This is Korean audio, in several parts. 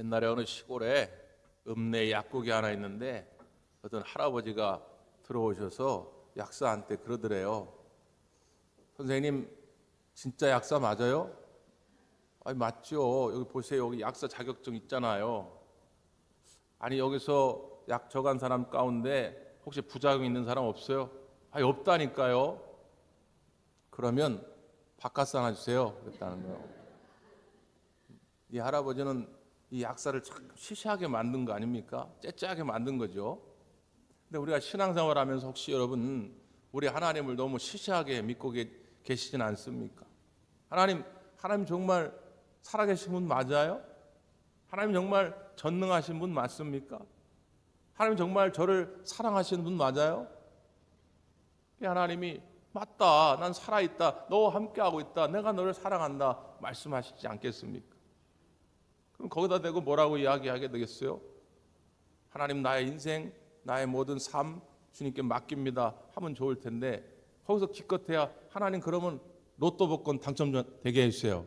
옛날에 어느 시골에 읍내 약국이 하나 있는데 어떤 할아버지가 들어오셔서 약사한테 그러더래요. 선생님, 진짜 약사 맞아요? 아니, 맞죠. 여기 보세요. 여기 약사 자격증 있잖아요. 아니, 여기서 약 저간 사람 가운데 혹시 부작용 있는 사람 없어요? 아니, 없다니까요. 그러면 바카스 하나 주세요. 그랬다는 거예요. 이 할아버지는 이 약사를 참 시시하게 만든 거 아닙니까? 째째하게 만든 거죠. 근데 우리가 신앙생활 하면서 혹시 여러분 우리 하나님을 너무 시시하게 믿고 계시진 않습니까? 하나님 정말 살아계신 분 맞아요? 하나님 정말 전능하신 분 맞습니까? 하나님 정말 저를 사랑하시는 분 맞아요? 하나님이 맞다, 난 살아있다, 너와 함께하고 있다, 내가 너를 사랑한다 말씀하시지 않겠습니까? 그럼 거기다 대고 뭐라고 이야기하게 되겠어요? 하나님, 나의 인생, 나의 모든 삶 주님께 맡깁니다 하면 좋을 텐데, 거기서 기껏해야 하나님 그러면 로또 복권 당첨되게 해주세요.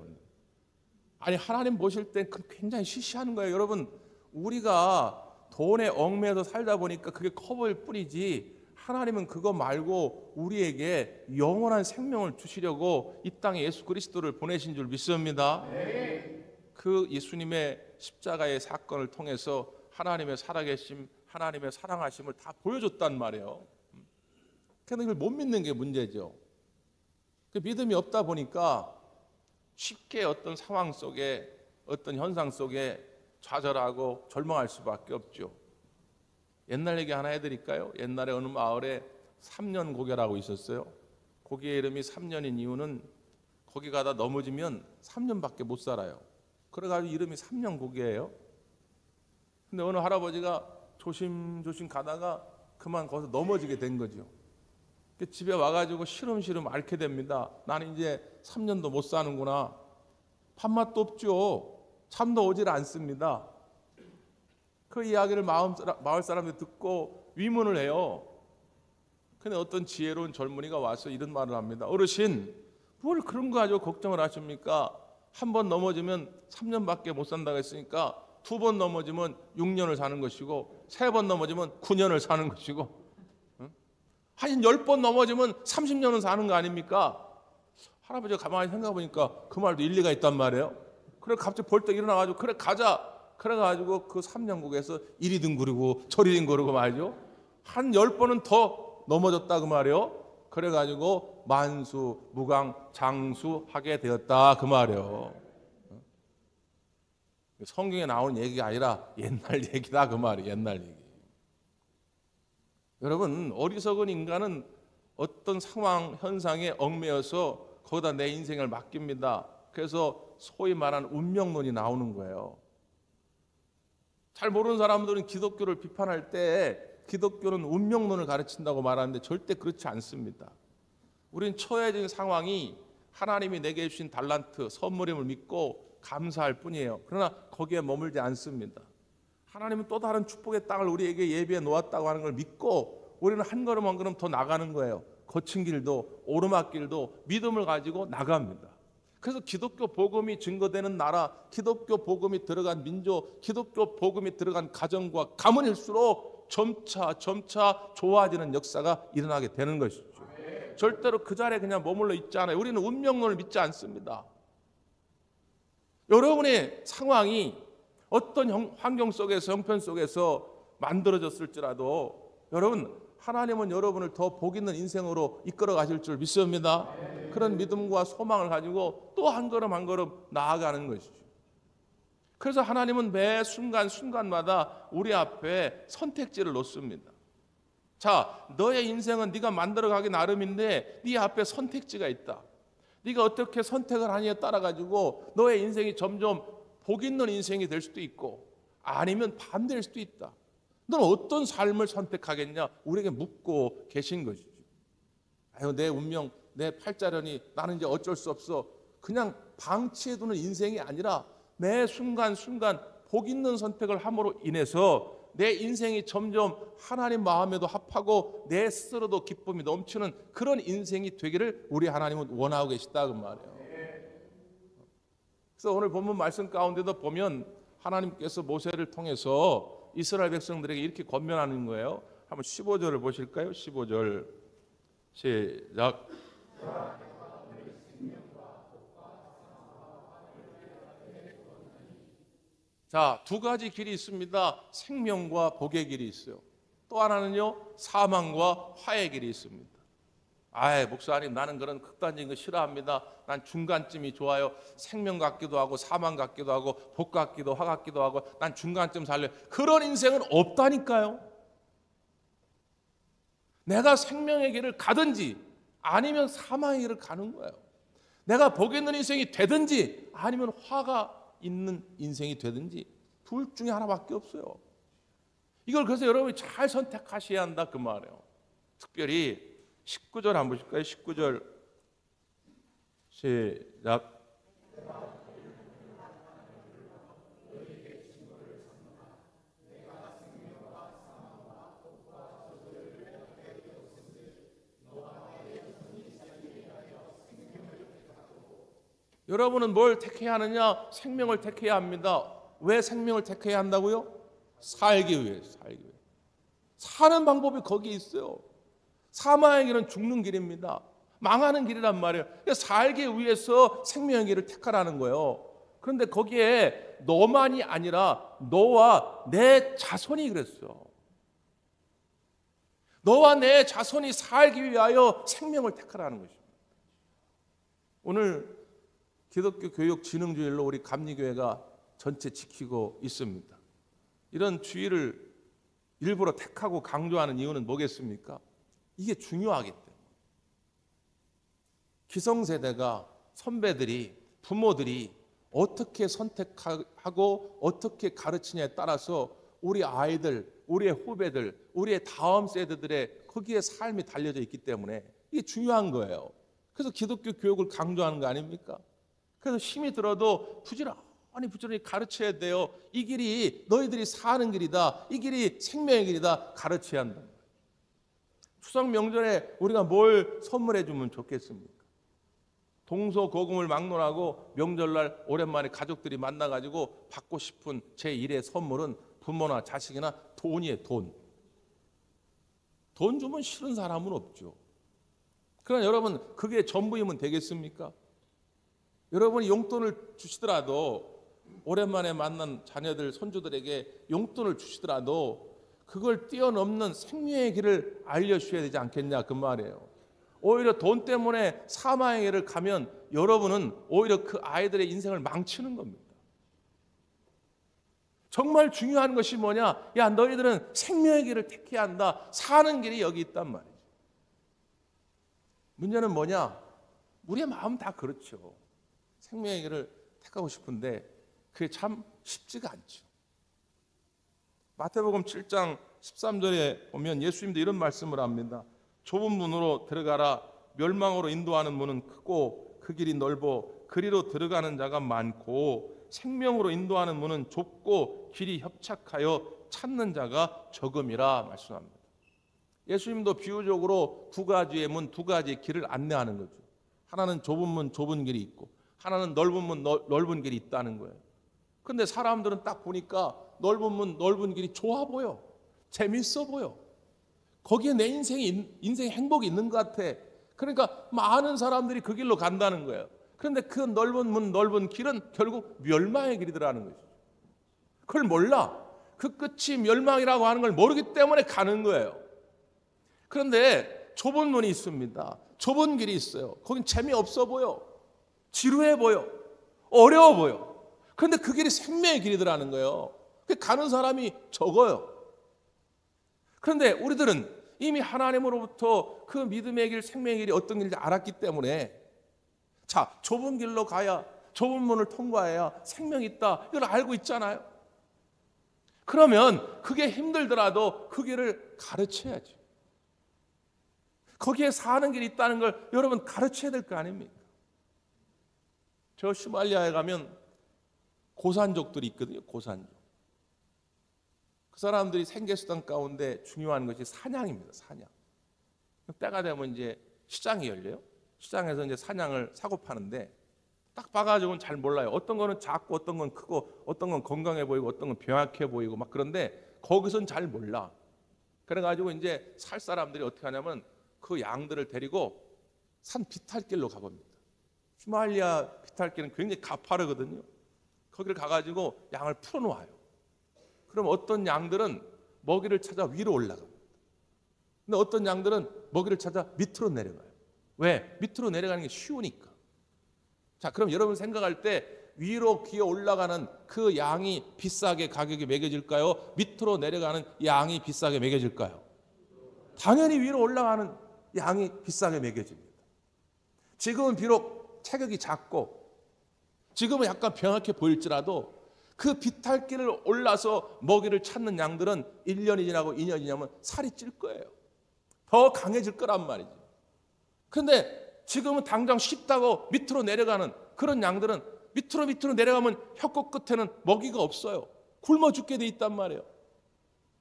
아니, 하나님 보실 땐 굉장히 시시한 거예요. 여러분, 우리가 돈에 얽매여서 살다 보니까 그게 커 보일 뿐이지, 하나님은 그거 말고 우리에게 영원한 생명을 주시려고 이 땅에 예수 그리스도를 보내신 줄 믿습니다. 그 예수님의 십자가의 사건을 통해서 하나님의 살아계심, 하나님의 사랑하심을 다 보여줬단 말이에요. 그런데 이걸 못 믿는 게 문제죠. 그 믿음이 없다 보니까 쉽게 어떤 상황 속에, 어떤 현상 속에 좌절하고 절망할 수밖에 없죠. 옛날 얘기 하나 해드릴까요? 옛날에 어느 마을에 3년 고개라고 있었어요. 고개의 이름이 3년인 이유는 거기 가다 넘어지면 3년밖에 못 살아요. 그래가지고 이름이 3년 고개예요. 근데 어느 할아버지가 조심조심 가다가 그만 거기서 넘어지게 된 거죠. 집에 와가지고 시름시름 앓게 됩니다. 나는 이제 3년도 못 사는구나. 밥맛도 없죠. 잠도 오질 않습니다. 그 이야기를 마을 사람들이 듣고 위문을 해요. 근데 어떤 지혜로운 젊은이가 와서 이런 말을 합니다. 어르신, 뭘 그런 거 가지고 걱정을 하십니까? 한 번 넘어지면 3년밖에 못 산다고 했으니까 2번 넘어지면 6년을 사는 것이고 3번 넘어지면 9년을 사는 것이고, 한 10번 넘어지면 30년은 사는 거 아닙니까? 할아버지가 가만히 생각해보니까 그 말도 일리가 있단 말이에요. 그래 갑자기 벌떡 일어나가지고 그래 가자. 그래가지고 그 3년국에서 이리 뒹구르고 저리 뒹구르고 말이죠. 한 10번은 더 넘어졌다 그 말이에요. 그래가지고 만수, 무강, 장수하게 되었다 그 말이에요. 성경에 나오는 얘기가 아니라 옛날 얘기다 그 말이에요. 옛날 얘기. 여러분, 어리석은 인간은 어떤 상황, 현상에 얽매여서 거기다 내 인생을 맡깁니다. 그래서 소위 말하는 운명론이 나오는 거예요. 잘 모르는 사람들은 기독교를 비판할 때 기독교는 운명론을 가르친다고 말하는데 절대 그렇지 않습니다. 우리는 처해진 상황이 하나님이 내게 주신 달란트, 선물임을 믿고 감사할 뿐이에요. 그러나 거기에 머물지 않습니다. 하나님은 또 다른 축복의 땅을 우리에게 예비해 놓았다고 하는 걸 믿고 우리는 한 걸음 한 걸음 더 나가는 거예요. 거친 길도 오르막길도 믿음을 가지고 나갑니다. 그래서 기독교 복음이 증거되는 나라, 기독교 복음이 들어간 민족, 기독교 복음이 들어간 가정과 가문일수록 점차 좋아지는 역사가 일어나게 되는 것이죠. 절대로 그 자리에 그냥 머물러 있지 않아요. 우리는 운명론을 믿지 않습니다. 여러분의 상황이 어떤 환경 속에서, 형편 속에서 만들어졌을지라도 여러분, 하나님은 여러분을 더 복 있는 인생으로 이끌어 가실 줄 믿습니다. 그런 믿음과 소망을 가지고 또 한 걸음 한 걸음 나아가는 것이죠. 그래서 하나님은 매 순간마다 우리 앞에 선택지를 놓습니다. 자, 너의 인생은 네가 만들어가기 나름인데 네 앞에 선택지가 있다. 네가 어떻게 선택을 하느냐에 따라 가지고 너의 인생이 점점 복 있는 인생이 될 수도 있고 아니면 반대일 수도 있다. 너는 어떤 삶을 선택하겠냐? 우리에게 묻고 계신 것이죠. 아유, 내 운명, 내 팔자련이 나는 이제 어쩔 수 없어. 그냥 방치해두는 인생이 아니라 매 순간순간 복 있는 선택을 함으로 인해서 내 인생이 점점 하나님 마음에도 합하고 내 스스로도 기쁨이 넘치는 그런 인생이 되기를 우리 하나님은 원하고 계시다 그 말이에요. 그래서 오늘 본문 말씀 가운데도 보면 하나님께서 모세를 통해서 이스라엘 백성들에게 이렇게 권면하는 거예요. 한번 15절을 보실까요? 15절 시작. 자, 두 가지 길이 있습니다. 생명과 복의 길이 있어요. 또 하나는요, 사망과 화의 길이 있습니다. 아이, 목사님, 나는 그런 극단적인 거 싫어합니다. 난 중간쯤이 좋아요. 생명 같기도 하고 사망 같기도 하고 복 같기도 화 같기도 하고 난 중간쯤 살래요. 그런 인생은 없다니까요. 내가 생명의 길을 가든지 아니면 사망의 길을 가는 거예요. 내가 복 있는 인생이 되든지 아니면 화가 있는 인생이 되든지 둘 중에 하나밖에 없어요. 이걸 그래서 여러분이 잘 선택하셔야 한다 그 말이에요. 특별히 19절 한번 보실까요? 19절 시작. 여러분은 뭘 택해야 하느냐? 생명을 택해야 합니다. 왜 생명을 택해야 한다고요? 살기 위해, 살기 위해. 사는 방법이 거기에 있어요. 사망의 길은 죽는 길입니다. 망하는 길이란 말이에요. 그러니까 살기 위해서 생명의 길을 택하라는 거예요. 그런데 거기에 너만이 아니라 너와 내 자손이 그랬어. 너와 내 자손이 살기 위하여 생명을 택하라는 것입니다. 오늘 기독교 교육 진흥주일로 우리 감리교회가 전체 지키고 있습니다. 이런 주의를 일부러 택하고 강조하는 이유는 뭐겠습니까? 이게 중요하기 때문에. 기성세대가, 선배들이, 부모들이 어떻게 선택하고 어떻게 가르치냐에 따라서 우리 아이들, 우리의 후배들, 우리의 다음 세대들의 거기에 삶이 달려져 있기 때문에 이게 중요한 거예요. 그래서 기독교 교육을 강조하는 거 아닙니까? 그래서 힘이 들어도 부지런히 가르쳐야 돼요. 이 길이 너희들이 사는 길이다. 이 길이 생명의 길이다. 가르쳐야 한다. 추석 명절에 우리가 뭘 선물해 주면 좋겠습니까? 동서고금을 막론하고 명절날 오랜만에 가족들이 만나가지고 받고 싶은 제1의 선물은 부모나 자식이나 돈이에요. 돈. 돈 주면 싫은 사람은 없죠. 그러나 여러분 그게 전부이면 되겠습니까? 여러분이 용돈을 주시더라도 오랜만에 만난 자녀들, 손주들에게 용돈을 주시더라도 그걸 뛰어넘는 생명의 길을 알려주셔야 되지 않겠냐 그 말이에요. 오히려 돈 때문에 사망의 길을 가면 여러분은 오히려 그 아이들의 인생을 망치는 겁니다. 정말 중요한 것이 뭐냐? 야, 너희들은 생명의 길을 택해야 한다. 사는 길이 여기 있단 말이죠. 문제는 뭐냐? 우리의 마음 다 그렇죠. 생명의 길을 택하고 싶은데 그게 참 쉽지가 않죠. 마태복음 7장 13절에 보면 예수님도 이런 말씀을 합니다. 좁은 문으로 들어가라. 멸망으로 인도하는 문은 크고 그 길이 넓어 그리로 들어가는 자가 많고 생명으로 인도하는 문은 좁고 길이 협착하여 찾는 자가 적음이라 말씀합니다. 예수님도 비유적으로 두 가지의 문, 두 가지의 길을 안내하는 거죠. 하나는 좁은 문, 좁은 길이 있고 하나는 넓은 문, 넓은 길이 있다는 거예요. 근데 사람들은 딱 보니까 넓은 문, 넓은 길이 좋아 보여. 재밌어 보여. 거기에 내 인생 행복이 있는 것 같아. 그러니까 많은 사람들이 그 길로 간다는 거예요. 그런데 그 넓은 문, 넓은 길은 결국 멸망의 길이더라는 거죠. 그걸 몰라. 그 끝이 멸망이라고 하는 걸 모르기 때문에 가는 거예요. 그런데 좁은 문이 있습니다. 좁은 길이 있어요. 거긴 재미없어 보여. 지루해 보여. 어려워 보여. 그런데 그 길이 생명의 길이더라는 거예요. 가는 사람이 적어요. 그런데 우리들은 이미 하나님으로부터 그 믿음의 길, 생명의 길이 어떤 길인지 알았기 때문에 자, 좁은 길로 가야, 좁은 문을 통과해야 생명이 있다. 이걸 알고 있잖아요. 그러면 그게 힘들더라도 그 길을 가르쳐야지. 거기에 사는 길이 있다는 걸 여러분 가르쳐야 될 거 아닙니까? 저 시말리아에 가면 고산족들이 있거든요. 고산족. 그 사람들이 생계수단 가운데 중요한 것이 사냥입니다. 사냥. 때가 되면 이제 시장이 열려요. 시장에서 이제 사냥을 사고 파는데 딱 봐가지고는 잘 몰라요. 어떤 거는 작고 어떤 건 크고 어떤 건 건강해 보이고 어떤 건 병약해 보이고 막 그런데 거기선 잘 몰라. 그래가지고 이제 살 사람들이 어떻게 하냐면 그 양들을 데리고 산 비탈길로 가봅니다. 히말리아 비탈길은 굉장히 가파르거든요. 거기를 가가지고 양을 풀어놓아요. 그럼 어떤 양들은 먹이를 찾아 위로 올라갑니다. 근데 어떤 양들은 먹이를 찾아 밑으로 내려가요. 왜? 밑으로 내려가는 게 쉬우니까. 자, 그럼 여러분 생각할 때 위로 기어 올라가는 그 양이 비싸게 가격이 매겨질까요? 밑으로 내려가는 양이 비싸게 매겨질까요? 당연히 위로 올라가는 양이 비싸게 매겨집니다. 지금은 비록 체격이 작고 지금은 약간 병약해 보일지라도 그 비탈길을 올라서 먹이를 찾는 양들은 1년이 지나고 2년이 지나면 살이 찔 거예요. 더 강해질 거란 말이죠. 그런데 지금은 당장 쉽다고 밑으로 내려가는 그런 양들은 밑으로 내려가면 혀끝 끝에는 먹이가 없어요. 굶어 죽게 돼 있단 말이에요.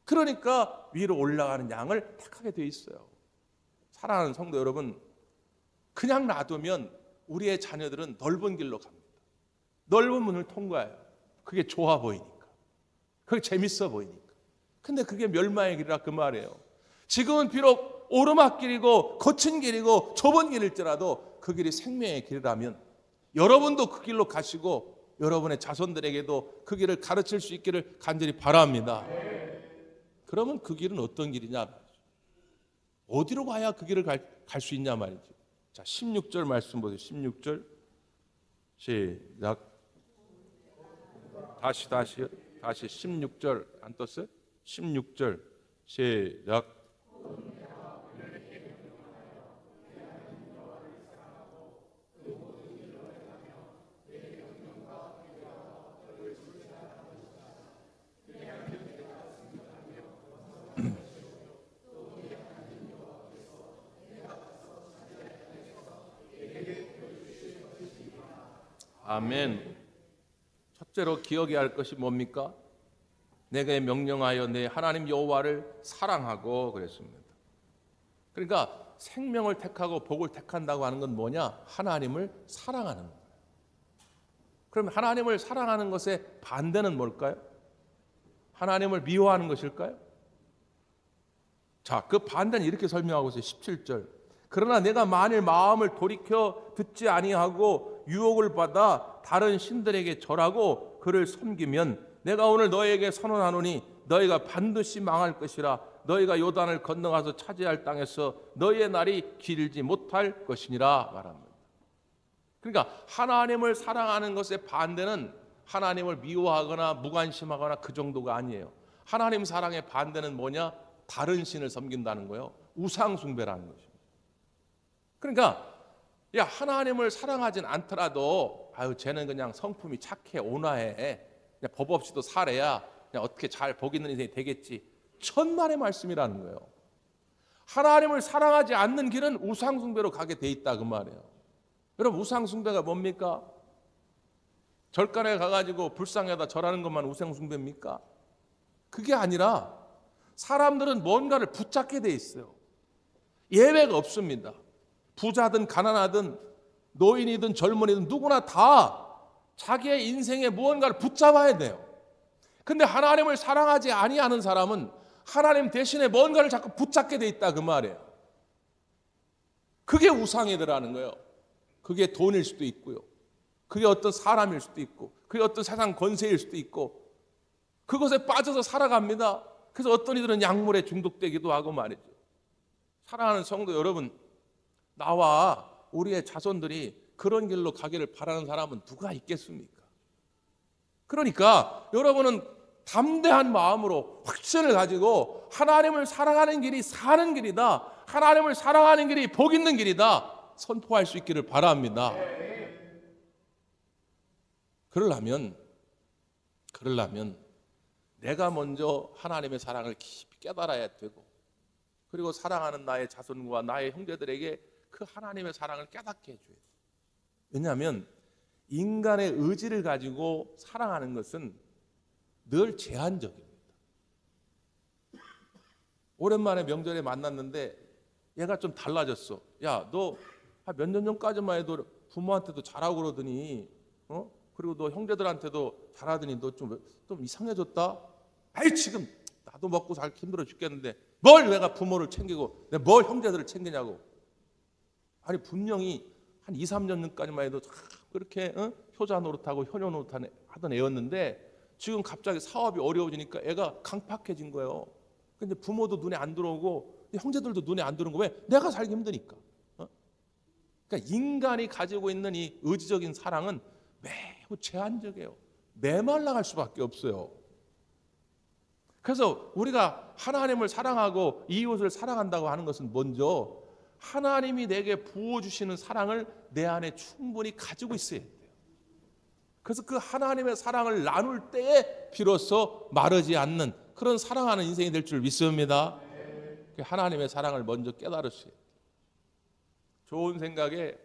그러니까 위로 올라가는 양을 택하게 돼 있어요. 사랑하는 성도 여러분, 그냥 놔두면 우리의 자녀들은 넓은 길로 갑니다. 넓은 문을 통과해요. 그게 좋아 보이니까. 그게 재밌어 보이니까. 근데 그게 멸망의 길이라 그 말이에요. 지금은 비록 오르막길이고 거친 길이고 좁은 길일지라도 그 길이 생명의 길이라면 여러분도 그 길로 가시고 여러분의 자손들에게도 그 길을 가르칠 수 있기를 간절히 바랍니다. 그러면 그 길은 어떤 길이냐 말이죠. 어디로 가야 그 길을 갈 수 있냐 말이죠. 자, 16절 말씀 보세요. 16절 시작. 다시 16절 안 떴어요? 16절 시작. 아멘. 첫째로 기억해야 할 것이 뭡니까? 내게 명령하여 내 하나님 여호와를 사랑하고 그랬습니다. 그러니까 생명을 택하고 복을 택한다고 하는 건 뭐냐? 하나님을 사랑하는 거예요. 그럼 하나님을 사랑하는 것의 반대는 뭘까요? 하나님을 미워하는 것일까요? 자, 그 반대는 이렇게 설명하고 있어요. 17절. 그러나 내가 만일 마음을 돌이켜 듣지 아니하고 유혹을 받아 다른 신들에게 절하고 그를 섬기면 내가 오늘 너희에게 선언하노니 너희가 반드시 망할 것이라. 너희가 요단을 건너가서 차지할 땅에서 너희의 날이 길지 못할 것이니라 말합니다. 그러니까 하나님을 사랑하는 것의 반대는 하나님을 미워하거나 무관심하거나 그 정도가 아니에요. 하나님 사랑의 반대는 뭐냐? 다른 신을 섬긴다는 거예요. 우상 숭배라는 것입니다. 그러니까 야, 하나님을 사랑하진 않더라도 아유 쟤는 그냥 성품이 착해 온화해 그냥 법 없이도 살아야 그냥 어떻게 잘 복 있는 인생이 되겠지. 천만의 말씀이라는 거예요. 하나님을 사랑하지 않는 길은 우상 숭배로 가게 돼 있다 그 말이에요. 여러분 우상 숭배가 뭡니까? 절간에 가가지고 불상에다 절하는 것만 우상 숭배입니까? 그게 아니라 사람들은 뭔가를 붙잡게 돼 있어요. 예외가 없습니다. 부자든 가난하든 노인이든 젊은이든 누구나 다 자기의 인생에 무언가를 붙잡아야 돼요. 근데 하나님을 사랑하지 아니하는 사람은 하나님 대신에 뭔가를 자꾸 붙잡게 돼 있다 그 말이에요. 그게 우상이더라는 거예요. 그게 돈일 수도 있고요. 그게 어떤 사람일 수도 있고 그게 어떤 세상 권세일 수도 있고 그것에 빠져서 살아갑니다. 그래서 어떤 이들은 약물에 중독되기도 하고 말이죠. 사랑하는 성도 여러분, 나와 우리의 자손들이 그런 길로 가기를 바라는 사람은 누가 있겠습니까? 그러니까 여러분은 담대한 마음으로 확신을 가지고 하나님을 사랑하는 길이 사는 길이다. 하나님을 사랑하는 길이 복 있는 길이다. 선포할 수 있기를 바랍니다. 그러려면 내가 먼저 하나님의 사랑을 깊이 깨달아야 되고 그리고 사랑하는 나의 자손과 나의 형제들에게 그 하나님의 사랑을 깨닫게 해줘야 돼요. 왜냐하면 인간의 의지를 가지고 사랑하는 것은 늘 제한적입니다. 오랜만에 명절에 만났는데 얘가 좀 달라졌어. 야, 너 몇 년 전까지만 해도 부모한테도 잘하고 그러더니 그리고 너 형제들한테도 잘하더니 너 좀 이상해졌다. 아이 지금 나도 먹고 살기 힘들어 죽겠는데 뭘 내가 부모를 챙기고 내가 뭘 형제들을 챙기냐고. 아니 분명히 한 2, 3년 전까지만 해도 그렇게 효자 노릇하고 효녀 노릇하던 애였는데 지금 갑자기 사업이 어려워지니까 애가 강팍해진 거예요. 근데 부모도 눈에 안 들어오고 형제들도 눈에 안 들어오는 거 왜? 내가 살기 힘드니까. 그러니까 인간이 가지고 있는 이 의지적인 사랑은 매우 제한적이에요. 메말라갈 수밖에 없어요. 그래서 우리가 하나님을 사랑하고 이웃을 사랑한다고 하는 것은 먼저 하나님이 내게 부어주시는 사랑을 내 안에 충분히 가지고 있어야 돼요. 그래서 그 하나님의 사랑을 나눌 때에 비로소 마르지 않는 그런 사랑하는 인생이 될 줄 믿습니다. 하나님의 사랑을 먼저 깨달으셔야 돼요. 좋은 생각에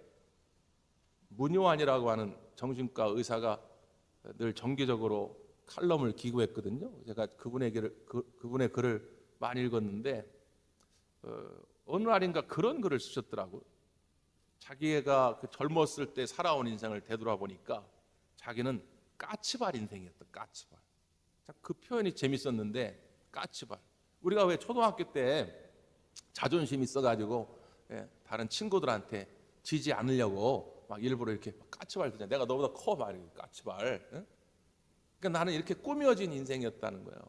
문효환이라고 하는 정신과 의사가 늘 정기적으로 칼럼을 기고했거든요. 제가 그분의 글을 많이 읽었는데 어느 날인가 그런 글을 쓰셨더라고요. 자기가 그 젊었을 때 살아온 인생을 되돌아보니까 자기는 까치발 인생이었다. 까치발. 그 표현이 재밌었는데 까치발. 우리가 왜 초등학교 때 자존심 있어가지고 다른 친구들한테 지지 않으려고 막 일부러 이렇게 까치발 들잖아. 내가 너보다 커 말이야. 까치발. 그러니까 나는 이렇게 꾸며진 인생이었다는 거예요.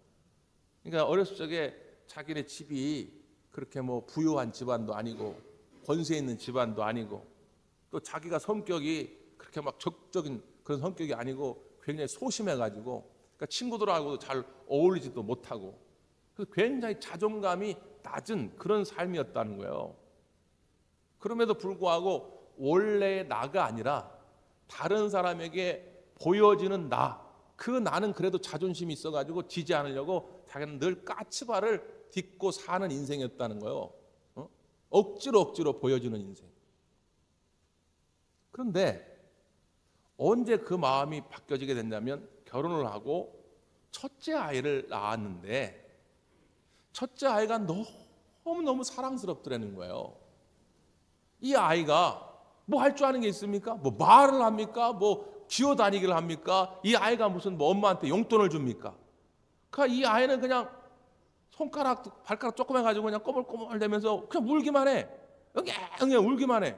그러니까 어렸을 적에 자기네 집이 그렇게 뭐 부유한 집안도 아니고 권세 있는 집안도 아니고 또 자기가 성격이 그렇게 막 적극적인 그런 성격이 아니고 굉장히 소심해가지고 그러니까 친구들하고도 잘 어울리지도 못하고 그래서 굉장히 자존감이 낮은 그런 삶이었다는 거예요. 그럼에도 불구하고 원래의 나가 아니라 다른 사람에게 보여지는 나, 그 나는 그래도 자존심이 있어가지고 지지 않으려고 자기는 늘 까치발을 딛고 사는 인생이었다는 거예요. 억지로 보여주는 인생. 그런데 언제 그 마음이 바뀌어지게 됐냐면 결혼을 하고 첫째 아이를 낳았는데 첫째 아이가 너무너무 사랑스럽더라는 거예요. 이 아이가 뭐 할 줄 아는 게 있습니까? 뭐 말을 합니까? 뭐 기어다니기를 합니까? 이 아이가 무슨 뭐 엄마한테 용돈을 줍니까? 그러니까 이 아이는 그냥 손가락, 발가락 조금 해가지고 그냥 꼬물꼬물대면서 그냥 울기만 해. 그냥 울기만 해.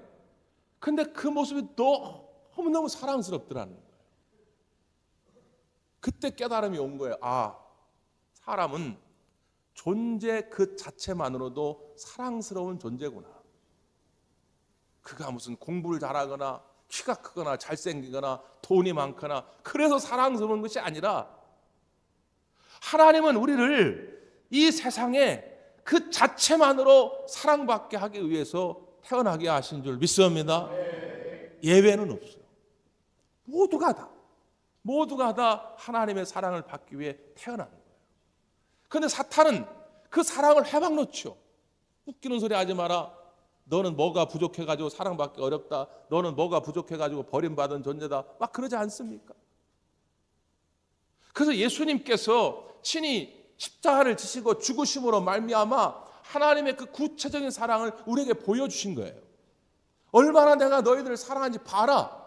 근데 그 모습이 너무너무 사랑스럽더라는 거예요. 그때 깨달음이 온 거예요. 아, 사람은 존재 그 자체만으로도 사랑스러운 존재구나. 그가 무슨 공부를 잘하거나 키가 크거나 잘생기거나 돈이 많거나 그래서 사랑스러운 것이 아니라 하나님은 우리를 이 세상에 그 자체만으로 사랑받게 하기 위해서 태어나게 하신 줄 믿습니다. 예외는 없어요. 모두가 다 하나님의 사랑을 받기 위해 태어난 거예요. 그런데 사탄은 그 사랑을 해박 놓죠. 웃기는 소리 하지 마라. 너는 뭐가 부족해가지고 사랑받기 어렵다. 너는 뭐가 부족해가지고 버림받은 존재다. 막 그러지 않습니까? 그래서 예수님께서 친히 십자가를 지시고 죽으심으로 말미암아 하나님의 그 구체적인 사랑을 우리에게 보여주신 거예요. 얼마나 내가 너희들을 사랑하는지 봐라.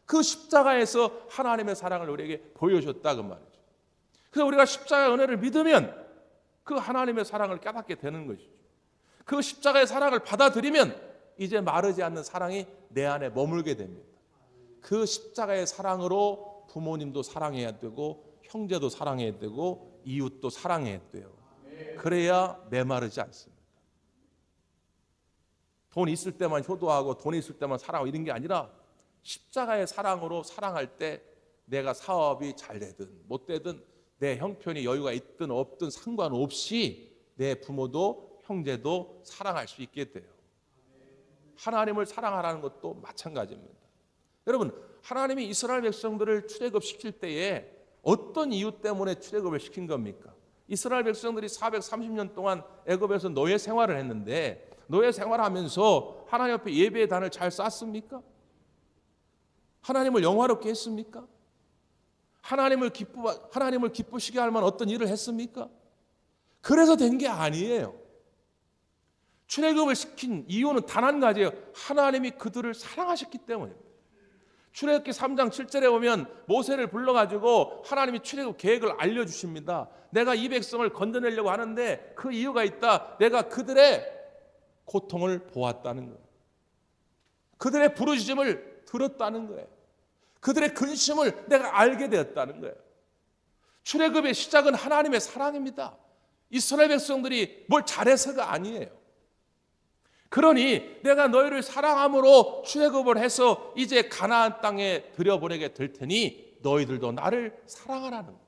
그 십자가에서 하나님의 사랑을 우리에게 보여줬다 그 말이죠. 그래서 우리가 십자가의 은혜를 믿으면 그 하나님의 사랑을 깨닫게 되는 것이죠. 그 십자가의 사랑을 받아들이면 이제 마르지 않는 사랑이 내 안에 머물게 됩니다. 그 십자가의 사랑으로 부모님도 사랑해야 되고 형제도 사랑해야 되고 이웃도 사랑해야 돼요. 그래야 메마르지 않습니다. 돈 있을 때만 효도하고 돈 있을 때만 사랑하고 이런 게 아니라 십자가의 사랑으로 사랑할 때 내가 사업이 잘 되든 못 되든 내 형편이 여유가 있든 없든 상관없이 내 부모도 형제도 사랑할 수 있게 돼요. 하나님을 사랑하라는 것도 마찬가지입니다. 여러분, 하나님이 이스라엘 백성들을 출애굽시킬 때에 어떤 이유 때문에 출애굽을 시킨 겁니까? 이스라엘 백성들이 430년 동안 애굽에서 노예 생활을 했는데 노예 생활하면서 하나님 앞에 예배의 단을 잘 쌓습니까? 하나님을 영화롭게 했습니까? 하나님을 기쁘시게 할 만한 어떤 일을 했습니까? 그래서 된 게 아니에요. 출애굽을 시킨 이유는 단 한 가지예요. 하나님이 그들을 사랑하셨기 때문입니다. 출애굽기 3장 7절에 보면 모세를 불러가지고 하나님이 출애굽 계획을 알려주십니다. 내가 이 백성을 건져내려고 하는데 그 이유가 있다. 내가 그들의 고통을 보았다는 거예요. 그들의 부르짖음을 들었다는 거예요. 그들의 근심을 내가 알게 되었다는 거예요. 출애굽의 시작은 하나님의 사랑입니다. 이스라엘 백성들이 뭘 잘해서가 아니에요. 그러니 내가 너희를 사랑함으로 출애굽을 해서 이제 가나안 땅에 들여보내게 될 테니 너희들도 나를 사랑하라는 거예요.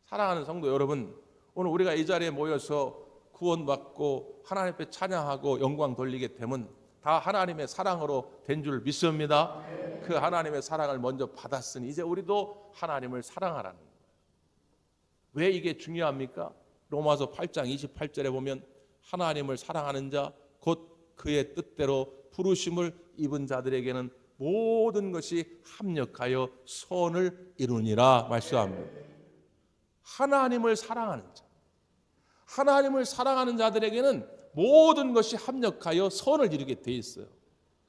사랑하는 성도 여러분, 오늘 우리가 이 자리에 모여서 구원받고 하나님 앞에 찬양하고 영광 돌리게 되면 다 하나님의 사랑으로 된 줄 믿습니다. 그 하나님의 사랑을 먼저 받았으니 이제 우리도 하나님을 사랑하라는 거예요. 왜 이게 중요합니까? 로마서 8장 28절에 보면 하나님을 사랑하는 자 곧 그의 뜻대로 부르심을 입은 자들에게는 모든 것이 합력하여 선을 이루니라 말씀합니다. 하나님을 사랑하는 자, 하나님을 사랑하는 자들에게는 모든 것이 합력하여 선을 이루게 돼 있어요.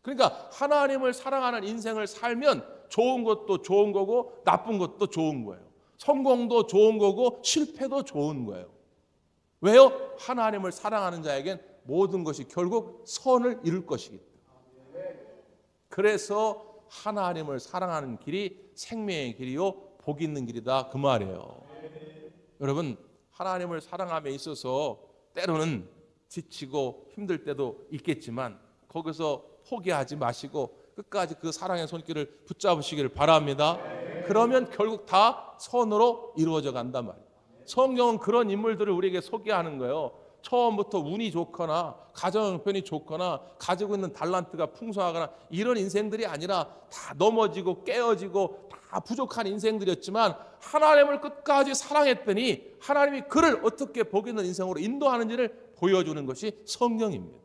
그러니까 하나님을 사랑하는 인생을 살면 좋은 것도 좋은 거고 나쁜 것도 좋은 거예요. 성공도 좋은 거고 실패도 좋은 거예요. 왜요? 하나님을 사랑하는 자에겐 모든 것이 결국 선을 이룰 것이기 때문에. 그래서 하나님을 사랑하는 길이 생명의 길이요 복 있는 길이다 그 말이에요. 여러분, 하나님을 사랑함에 있어서 때로는 지치고 힘들 때도 있겠지만 거기서 포기하지 마시고 끝까지 그 사랑의 손길을 붙잡으시기를 바랍니다. 그러면 결국 다 선으로 이루어져 간단 말이에요. 성경은 그런 인물들을 우리에게 소개하는 거예요. 처음부터 운이 좋거나 가정 형편이 좋거나 가지고 있는 달란트가 풍성하거나 이런 인생들이 아니라 다 넘어지고 깨어지고 다 부족한 인생들이었지만 하나님을 끝까지 사랑했더니 하나님이 그를 어떻게 복 있는 인생으로 인도하는지를 보여주는 것이 성경입니다.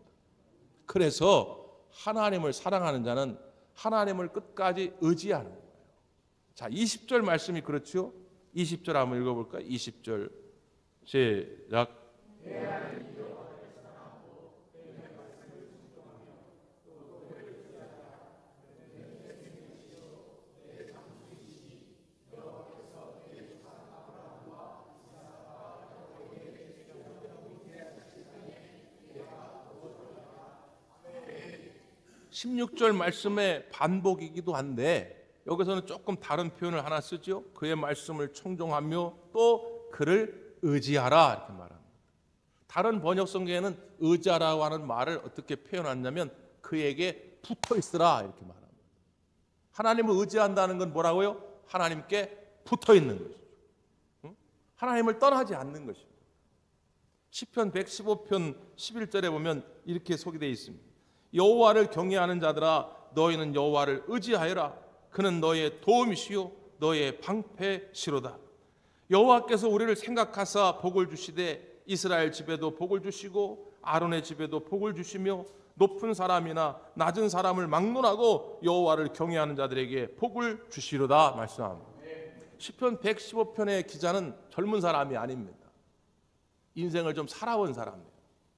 그래서 하나님을 사랑하는 자는 하나님을 끝까지 의지하는 거예요. 자, 20절 말씀이 그렇죠? 20절 한번 읽어볼까요? 20절 시작. 16절 말씀의 반복이기도 한데 여기서는 조금 다른 표현을 하나 쓰죠. 그의 말씀을 청종하며 또 그를 의지하라 이렇게 말합니다. 다른 번역 성경에는 의지하라고 하는 말을 어떻게 표현하냐면 그에게 붙어 있으라 이렇게 말합니다. 하나님을 의지한다는 건 뭐라고요? 하나님께 붙어 있는 것이죠. 하나님을 떠나지 않는 것입니다. 시편 115편 11절에 보면 이렇게 소개되어 있습니다. 여호와를 경외하는 자들아 너희는 여호와를 의지하여라. 그는 너의 도움이시요 너의 방패시로다. 여호와께서 우리를 생각하사 복을 주시되 이스라엘 집에도 복을 주시고 아론의 집에도 복을 주시며 높은 사람이나 낮은 사람을 막론하고 여호와를 경외하는 자들에게 복을 주시로다 말씀합니다. 시편 115편의 기자는 젊은 사람이 아닙니다. 인생을 좀 살아본 사람이에요.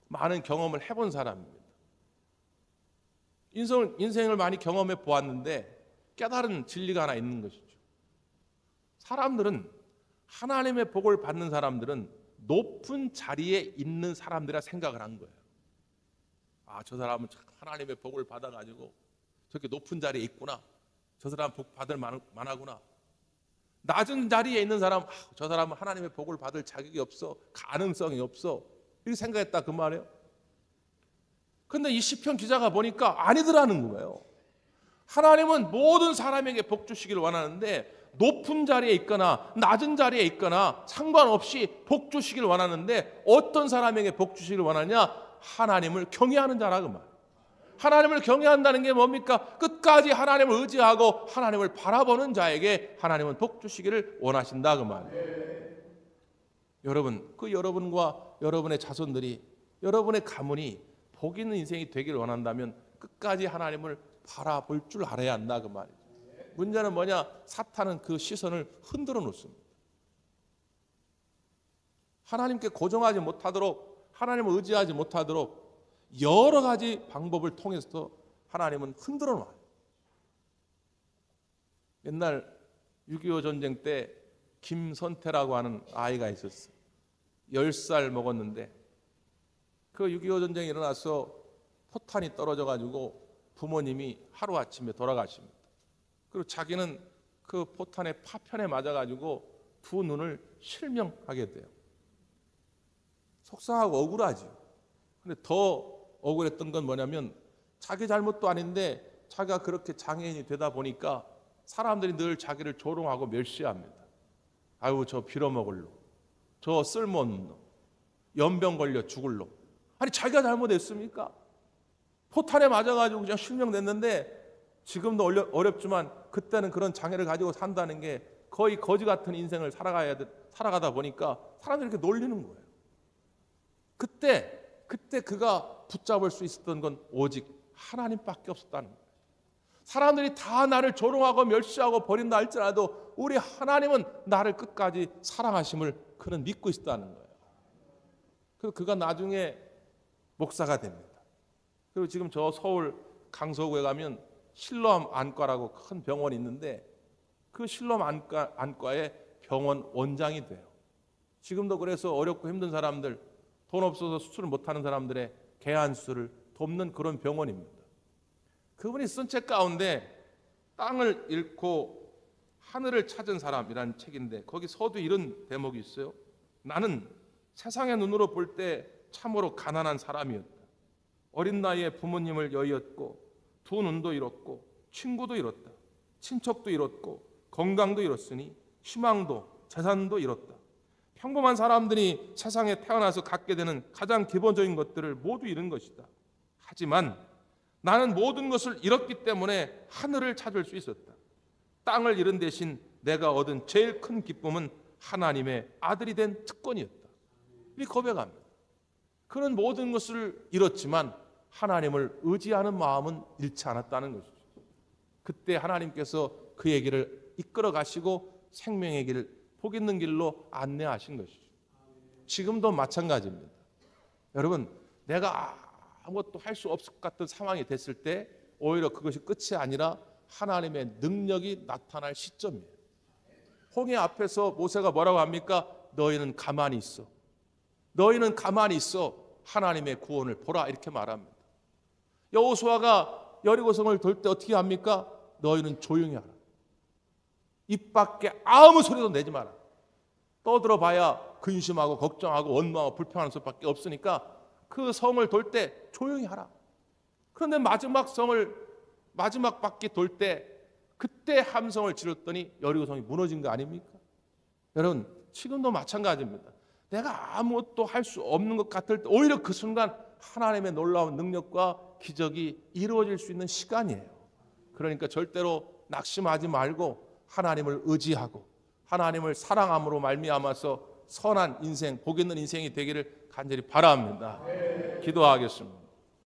많은 경험을 해본 사람입니다. 인생을 많이 경험해 보았는데 깨달은 진리가 하나 있는 것이죠. 사람들은 하나님의 복을 받는 사람들은 높은 자리에 있는 사람들이라 생각을 한 거예요. 아, 저 사람은 하나님의 복을 받아가지고 저렇게 높은 자리에 있구나. 저 사람 복 받을 만하구나. 낮은 자리에 있는 사람, 저 사람은 하나님의 복을 받을 자격이 없어. 가능성이 없어. 이렇게 생각했다 그 말이에요. 근데 이 시편 기자가 보니까 아니더라는 거예요. 하나님은 모든 사람에게 복 주시기를 원하는데 높은 자리에 있거나 낮은 자리에 있거나 상관없이 복 주시기를 원하는데 어떤 사람에게 복 주시기를 원하냐? 하나님을 경외하는 자라 그 말. 하나님을 경외한다는 게 뭡니까? 끝까지 하나님을 의지하고 하나님을 바라보는 자에게 하나님은 복 주시기를 원하신다 그 말이에요. 여러분, 그 여러분과 여러분의 자손들이 여러분의 가문이 복 있는 인생이 되기를 원한다면 끝까지 하나님을 바라볼 줄 알아야 한다 그 말이죠. 문제는 뭐냐? 사탄은 그 시선을 흔들어 놓습니다. 하나님께 고정하지 못하도록, 하나님을 의지하지 못하도록 여러 가지 방법을 통해서 하나님은 흔들어 놔요. 옛날 6.25 전쟁 때 김선태라고 하는 아이가 있었어요. 10살 먹었는데 그 6.25 전쟁이 일어나서 포탄이 떨어져가지고 부모님이 하루아침에 돌아가십니다. 그리고 자기는 그 포탄의 파편에 맞아가지고 두 눈을 실명하게 돼요. 속상하고 억울하죠. 근데 더 억울했던 건 뭐냐면 자기 잘못도 아닌데 자기가 그렇게 장애인이 되다 보니까 사람들이 늘 자기를 조롱하고 멸시합니다. 아유, 저 빌어먹을 놈, 저 쓸모없는 놈, 연병 걸려 죽을 놈. 아니, 자기가 잘못했습니까? 포탄에 맞아가지고 그냥 실명됐는데 지금도 어렵지만 그때는 그런 장애를 가지고 산다는 게 거의 거지 같은 인생을 살아가다 보니까 사람들이 이렇게 놀리는 거예요. 그때 그가 붙잡을 수 있었던 건 오직 하나님밖에 없었다는 거예요. 사람들이 다 나를 조롱하고 멸시하고 버린다 할지라도 우리 하나님은 나를 끝까지 사랑하심을 그는 믿고 있었다는 거예요. 그래서 그가 나중에 목사가 됩니다. 그리고 지금 저 서울 강서구에 가면 실로암 안과라고 큰 병원이 있는데 그 실로암 안과의 병원 원장이 돼요. 지금도 그래서 어렵고 힘든 사람들, 돈 없어서 수술을 못하는 사람들의 개안 수술을 돕는 그런 병원입니다. 그분이 쓴 책 가운데 땅을 잃고 하늘을 찾은 사람이라는 책인데 거기 서두 이런 대목이 있어요. 나는 세상의 눈으로 볼 때 참으로 가난한 사람이었다. 어린 나이에 부모님을 여의었고 두 눈도 잃었고 친구도 잃었다. 친척도 잃었고 건강도 잃었으니 희망도 재산도 잃었다. 평범한 사람들이 세상에 태어나서 갖게 되는 가장 기본적인 것들을 모두 잃은 것이다. 하지만 나는 모든 것을 잃었기 때문에 하늘을 찾을 수 있었다. 땅을 잃은 대신 내가 얻은 제일 큰 기쁨은 하나님의 아들이 된 특권이었다. 이 고백합니다. 그는 모든 것을 잃었지만 하나님을 의지하는 마음은 잃지 않았다는 것이죠. 그때 하나님께서 그에게를 이끌어 가시고 생명의 길을 복 있는 길로 안내하신 것이죠. 지금도 마찬가지입니다. 여러분, 내가 아무것도 할 수 없을 것 같은 상황이 됐을 때 오히려 그것이 끝이 아니라 하나님의 능력이 나타날 시점이에요. 홍해 앞에서 모세가 뭐라고 합니까? 너희는 가만히 있어. 너희는 가만히 있어. 하나님의 구원을 보라, 이렇게 말합니다. 여호수아가 여리고성을 돌 때 어떻게 합니까? 너희는 조용히 하라. 입 밖에 아무 소리도 내지 마라. 떠들어봐야 근심하고 걱정하고 원망하고 불평하는 수밖에 없으니까 그 성을 돌 때 조용히 하라. 그런데 마지막 바퀴 돌 때 그때 함성을 지렀더니 여리고성이 무너진 거 아닙니까? 여러분, 지금도 마찬가지입니다. 내가 아무것도 할 수 없는 것 같을 때 오히려 그 순간 하나님의 놀라운 능력과 기적이 이루어질 수 있는 시간이에요. 그러니까 절대로 낙심하지 말고 하나님을 의지하고 하나님을 사랑함으로 말미암아서 선한 인생, 복 있는 인생이 되기를 간절히 바랍니다. 기도하겠습니다.